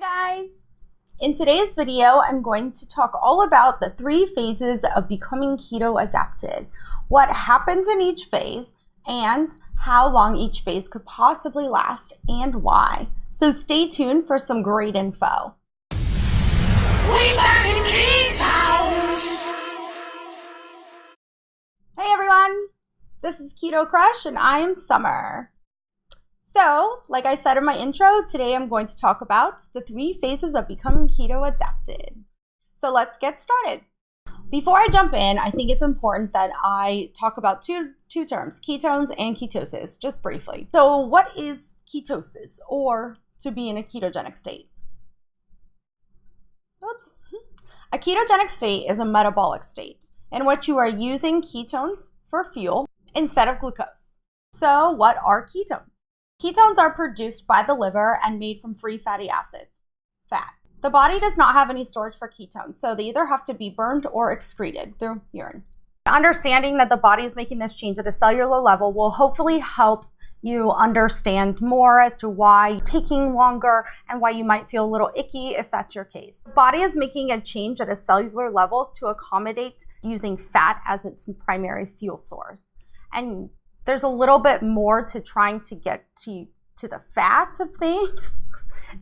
Hi guys! In today's video, I'm going to talk all about the 3 phases of becoming keto adapted, what happens in each phase, and how long each phase could possibly last and why. So stay tuned for some great info. We back in Ketosis! Hey everyone! This is Keto Crush and I am Summer. So, like I said in my intro, today I'm going to talk about the 3 phases of becoming keto adapted. So let's get started. Before I jump in, I think it's important that I talk about two terms, ketones and ketosis, just briefly. So what is ketosis, or to be in a ketogenic state? Oops. A ketogenic state is a metabolic state in which you are using ketones for fuel instead of glucose. So what are ketones? Ketones are produced by the liver and made from free fatty acids, fat. The body does not have any storage for ketones, so they either have to be burned or excreted through urine. Understanding that the body is making this change at a cellular level will hopefully help you understand more as to why it's taking longer and why you might feel a little icky if that's your case. The body is making a change at a cellular level to accommodate using fat as its primary fuel source. And there's a little bit more to trying to get to the fat of things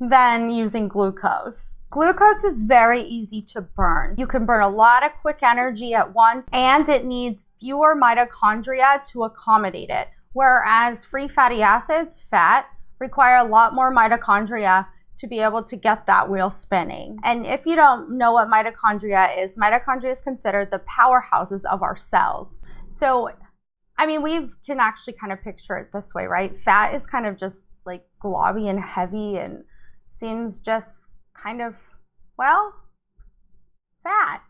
than using glucose. Glucose is very easy to burn. You can burn a lot of quick energy at once, and it needs fewer mitochondria to accommodate it. Whereas free fatty acids, fat, require a lot more mitochondria to be able to get that wheel spinning. And if you don't know what mitochondria is considered the powerhouses of our cells. So I mean, we can actually kind of picture it this way, right? Fat is kind of just like globby and heavy and seems just kind of, well, fat,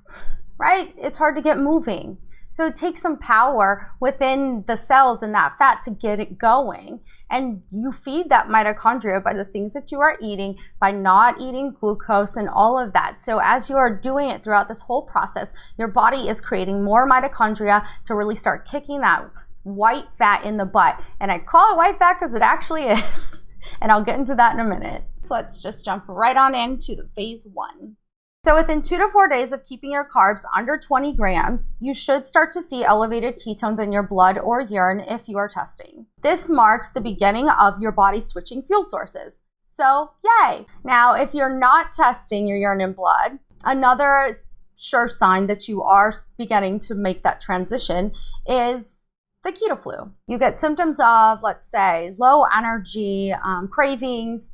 right? It's hard to get moving. So it takes some power within the cells and that fat to get it going. And you feed that mitochondria by the things that you are eating, by not eating glucose and all of that. So as you are doing it throughout this whole process, your body is creating more mitochondria to really start kicking that white fat in the butt. And I call it white fat because it actually is. And I'll get into that in a minute. So let's just jump right on into the phase 1. So within 2 to 4 days of keeping your carbs under 20 grams, you should start to see elevated ketones in your blood or urine if you are testing. This marks the beginning of your body switching fuel sources. So yay! Now, if you're not testing your urine and blood, another sure sign that you are beginning to make that transition is the keto flu. You get symptoms of, let's say, low energy, cravings,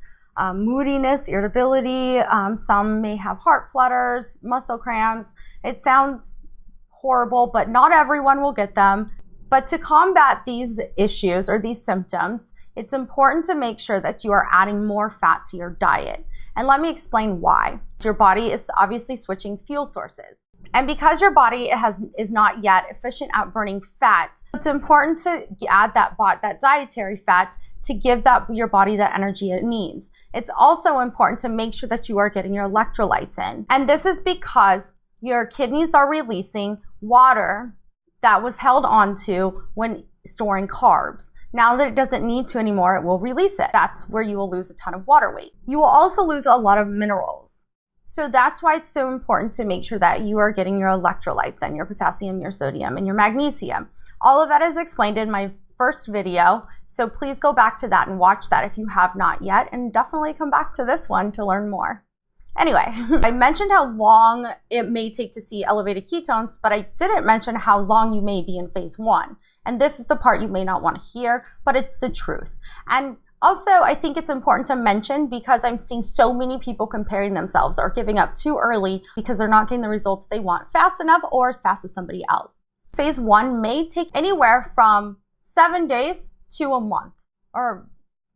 moodiness, irritability. Some may have heart flutters, muscle cramps. It sounds horrible, but not everyone will get them. But to combat these issues or these symptoms, it's important to make sure that you are adding more fat to your diet. And let me explain why. Your body is obviously switching fuel sources. And because your body is not yet efficient at burning fat, it's important to add that dietary fat to give your body that energy it needs. It's also important to make sure that you are getting your electrolytes in. And this is because your kidneys are releasing water that was held onto when storing carbs. Now that it doesn't need to anymore, it will release it. That's where you will lose a ton of water weight. You will also lose a lot of minerals. So that's why it's so important to make sure that you are getting your electrolytes and your potassium, your sodium, and your magnesium. All of that is explained in my first video, so please go back to that and watch that if you have not yet, and definitely come back to this one to learn more. Anyway, I mentioned how long it may take to see elevated ketones, but I didn't mention how long you may be in phase 1. And this is the part you may not want to hear, but it's the truth. And also, I think it's important to mention because I'm seeing so many people comparing themselves or giving up too early because they're not getting the results they want fast enough or as fast as somebody else. Phase 1 may take anywhere from 7 days to a month or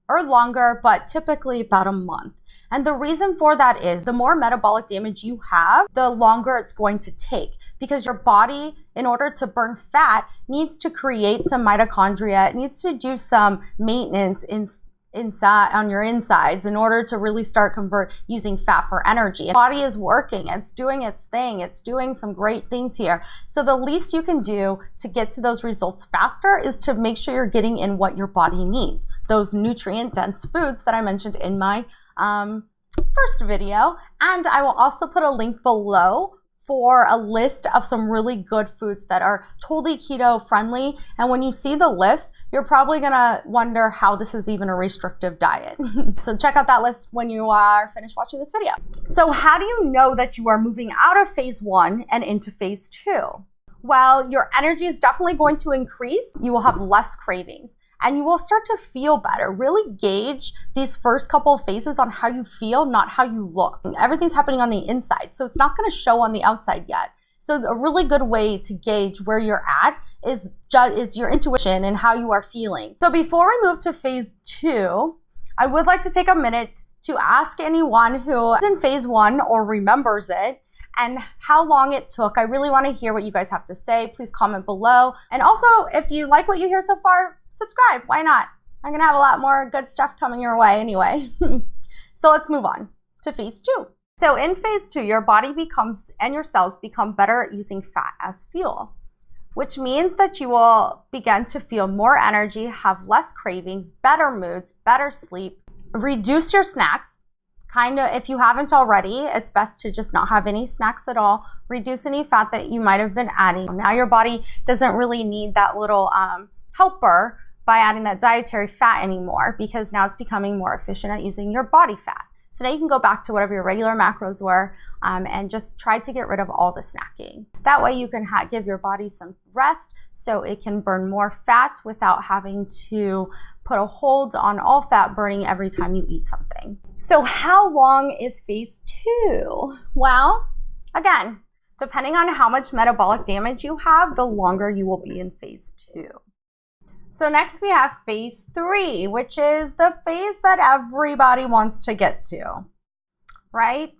longer, but typically about a month. And the reason for that is the more metabolic damage you have, the longer it's going to take because your body, in order to burn fat, needs to create some mitochondria. It needs to do some maintenance inside on your insides in order to really start using fat for energy. And the body is working, it's doing its thing, it's doing some great things here. So the least you can do to get to those results faster is to make sure you're getting in what your body needs, those nutrient dense foods that I mentioned in my first video, and I will also put a link below for a list of some really good foods that are totally keto friendly. And when you see the list, you're probably gonna wonder how this is even a restrictive diet. So check out that list when you are finished watching this video. So how do you know that you are moving out of phase 1 and into phase 2? Well, your energy is definitely going to increase. You will have less cravings and you will start to feel better. Really gauge these first couple of phases on how you feel, not how you look. Everything's happening on the inside, so it's not gonna show on the outside yet. So a really good way to gauge where you're at is your intuition and how you are feeling. So before we move to phase 2, I would like to take a minute to ask anyone who is in phase 1 or remembers it and how long it took. I really wanna hear what you guys have to say. Please comment below. And also, if you like what you hear so far, subscribe, why not? I'm gonna have a lot more good stuff coming your way anyway. So let's move on to phase 2. So in phase 2, your body becomes and your cells become better at using fat as fuel, which means that you will begin to feel more energy, have less cravings, better moods, better sleep, reduce your snacks. If you haven't already, it's best to just not have any snacks at all. Reduce any fat that you might have been adding. Now your body doesn't really need that little helper by adding that dietary fat anymore, because now it's becoming more efficient at using your body fat. So now you can go back to whatever your regular macros were and just try to get rid of all the snacking. That way you can give your body some rest so it can burn more fat without having to put a hold on all fat burning every time you eat something. So how long is phase 2? Well, again, depending on how much metabolic damage you have, the longer you will be in phase 2. So next we have phase 3, which is the phase that everybody wants to get to, right?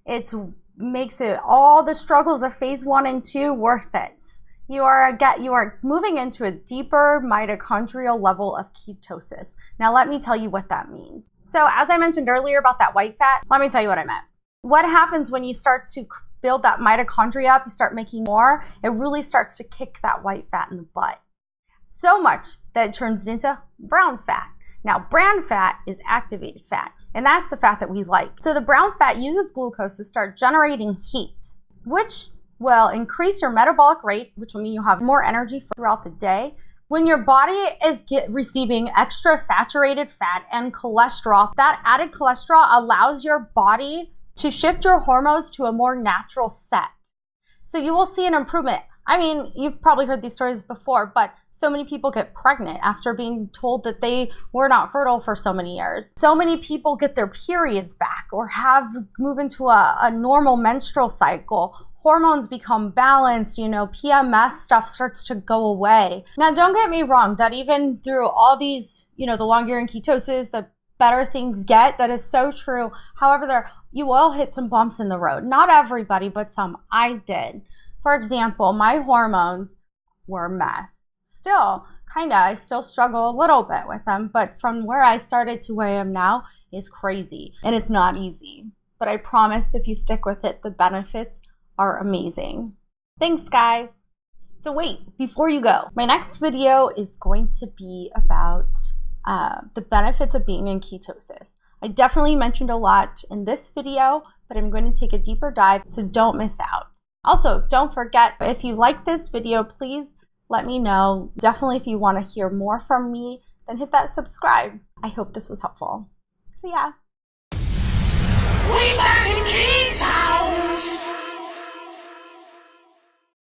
It makes all the struggles of phase 1 and 2 worth it. You are moving into a deeper mitochondrial level of ketosis. Now let me tell you what that means. So as I mentioned earlier about that white fat, let me tell you what I meant. What happens when you start to build that mitochondria up, you start making more, it really starts to kick that white fat in the butt. So much that it turns it into brown fat. Now, brown fat is activated fat, and that's the fat that we like. So the brown fat uses glucose to start generating heat, which will increase your metabolic rate, which will mean you'll have more energy throughout the day. When your body is receiving extra saturated fat and cholesterol, that added cholesterol allows your body to shift your hormones to a more natural set. So you will see an improvement. I mean, you've probably heard these stories before, but so many people get pregnant after being told that they were not fertile for so many years. So many people get their periods back or move into a normal menstrual cycle. Hormones become balanced, PMS stuff starts to go away. Now, don't get me wrong, that even through all these, the longer you're in ketosis, the better things get. That is so true. However, you will hit some bumps in the road. Not everybody, but some. I did. For example, my hormones were a mess. Still, I still struggle a little bit with them, but from where I started to where I am now is crazy, and it's not easy. But I promise if you stick with it, the benefits are amazing. Thanks, guys. So wait, before you go, my next video is going to be about the benefits of being in ketosis. I definitely mentioned a lot in this video, but I'm going to take a deeper dive, so don't miss out. Also, don't forget, if you like this video, please let me know. Definitely, if you want to hear more from me, then hit that subscribe. I hope this was helpful. So yeah.